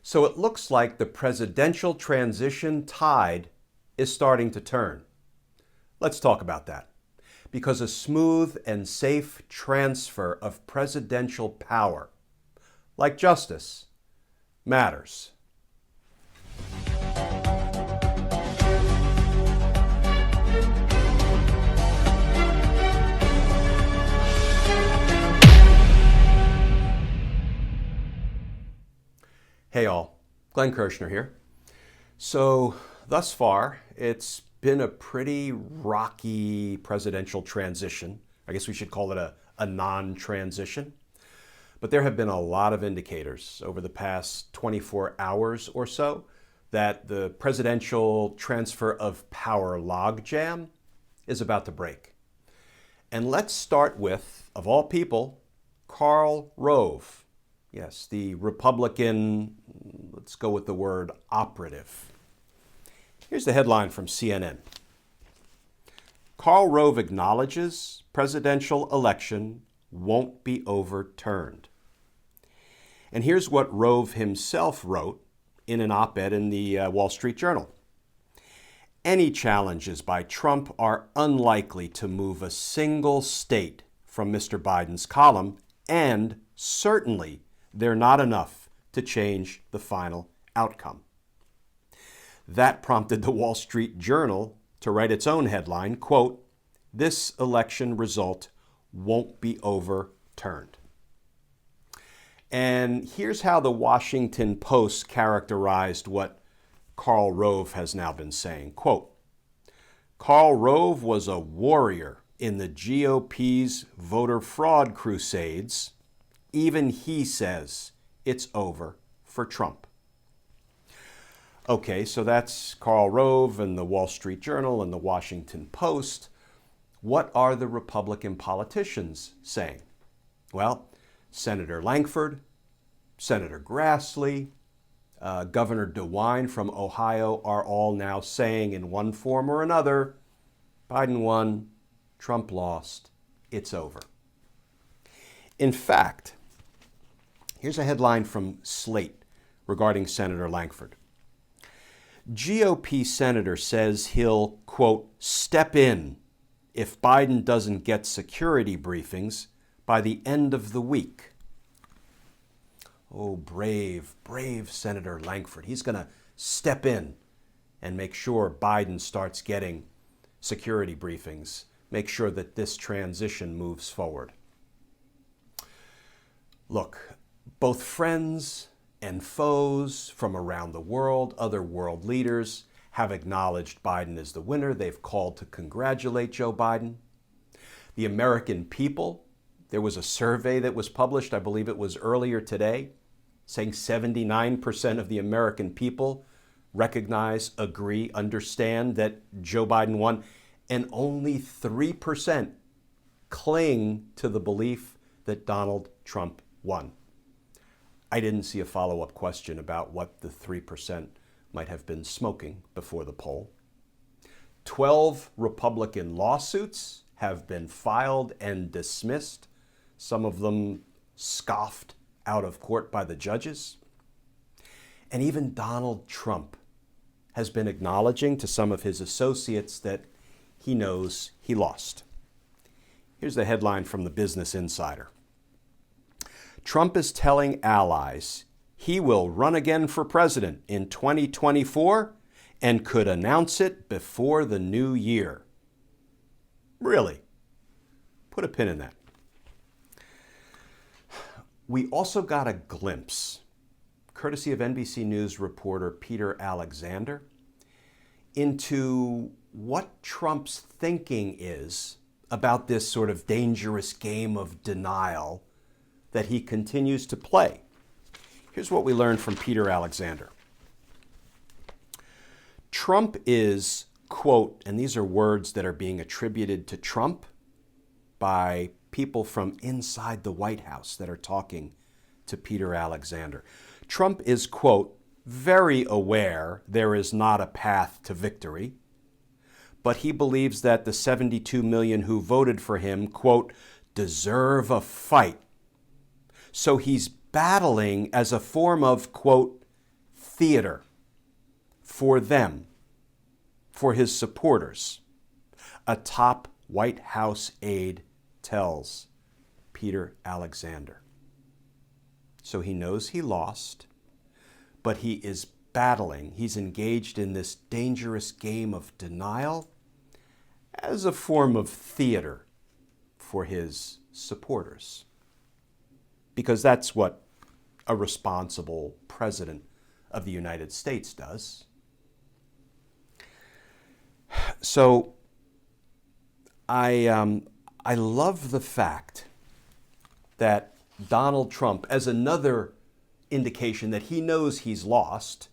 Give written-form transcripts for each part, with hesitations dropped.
So it looks like the presidential transition tide is starting to turn. Let's talk about that. Because a smooth and safe transfer of presidential power, like justice, matters. Hey all, Glenn Kirshner here. So thus far, it's been a pretty rocky presidential transition. I guess we should call it a non-transition. But there have been a lot of indicators over the past 24 hours or so that the presidential transfer of power logjam is about to break. And let's start with, of all people, Karl Rove. Yes, the Republican, let's go with the word operative. Here's the headline from CNN. Karl Rove acknowledges presidential election won't be overturned. And here's what Rove himself wrote in an op-ed in the Wall Street Journal. Any challenges by Trump are unlikely to move a single state from Mr. Biden's column, and certainly they're not enough to change the final outcome. That prompted the Wall Street Journal to write its own headline, quote, "This election result won't be overturned." And here's how the Washington Post characterized what Karl Rove has now been saying, quote, "Karl Rove was a warrior in the GOP's voter fraud crusades. Even he says it's over for Trump." Okay, so that's Karl Rove and the Wall Street Journal and the Washington Post. What are the Republican politicians saying? Well, Senator Lankford, Senator Grassley, Governor DeWine from Ohio are all now saying in one form or another, Biden won, Trump lost, it's over. In fact, here's a headline from Slate regarding Senator Lankford. GOP senator says he'll, quote, "step in if Biden doesn't get security briefings by the end of the week." Oh, brave Senator Lankford. He's going to step in and make sure Biden starts getting security briefings, make sure that this transition moves forward. Look, both friends and foes from around the world, other world leaders, have acknowledged Biden is the winner. They've called to congratulate Joe Biden. The American people, there was a survey that was published, I believe it was earlier today, saying 79% of the American people recognize, agree, understand that Joe Biden won, and only 3% cling to the belief that Donald Trump won. I didn't see a follow-up question about what the 3% might have been smoking before the poll. 12 Republican lawsuits have been filed and dismissed, some of them scoffed out of court by the judges. And even Donald Trump has been acknowledging to some of his associates that he knows he lost. Here's the headline from the Business Insider. Trump is telling allies he will run again for president in 2024 and could announce it before the new year. Really? Put a pin in that. We also got a glimpse, courtesy of NBC News reporter Peter Alexander, into what Trump's thinking is about this sort of dangerous game of denial that he continues to play. Here's what we learned from Peter Alexander. Trump is, quote, and these are words that are being attributed to Trump by people from inside the White House that are talking to Peter Alexander. Trump is, quote, very aware there is not a path to victory, but he believes that the 72 million who voted for him, quote, deserve a fight. So he's battling as a form of, quote, theater for them, for his supporters, a top White House aide tells Peter Alexander. So he knows he lost, but he is battling. He's engaged in this dangerous game of denial as a form of theater for his supporters. Because that's what a responsible president of the United States does. So I love the fact that Donald Trump, as another indication that he knows he's lost,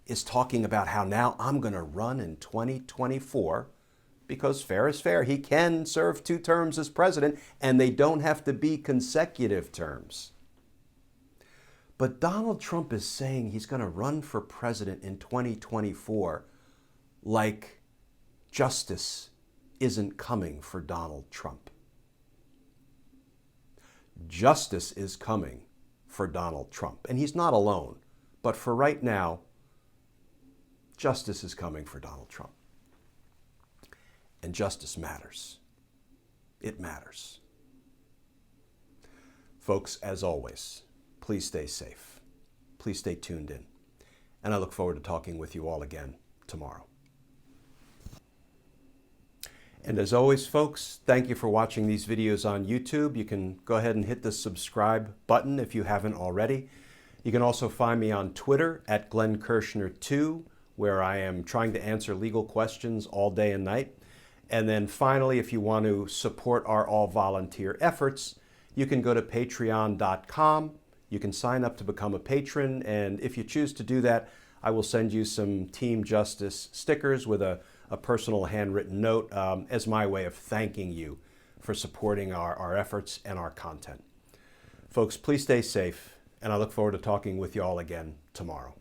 is talking about how now I'm going to run in 2024 because fair is fair. He can serve 2 terms as president and they don't have to be consecutive terms. But Donald Trump is saying he's going to run for president in 2024 like justice isn't coming for Donald Trump. Justice is coming for Donald Trump, and he's not alone. But for right now, justice is coming for Donald Trump. And justice matters. It matters. Folks, as always, please stay safe. Please stay tuned in. And I look forward to talking with you all again tomorrow. And as always, folks, thank you for watching these videos on YouTube. You can go ahead and hit the subscribe button if you haven't already. You can also find me on Twitter at GlennKirshner2, where I am trying to answer legal questions all day and night. And then finally, if you want to support our all-volunteer efforts, you can go to patreon.com. You can sign up to become a patron, and if you choose to do that, I will send you some Team Justice stickers with a personal handwritten note as my way of thanking you for supporting our efforts and our content. Folks, please stay safe, and I look forward to talking with you all again tomorrow.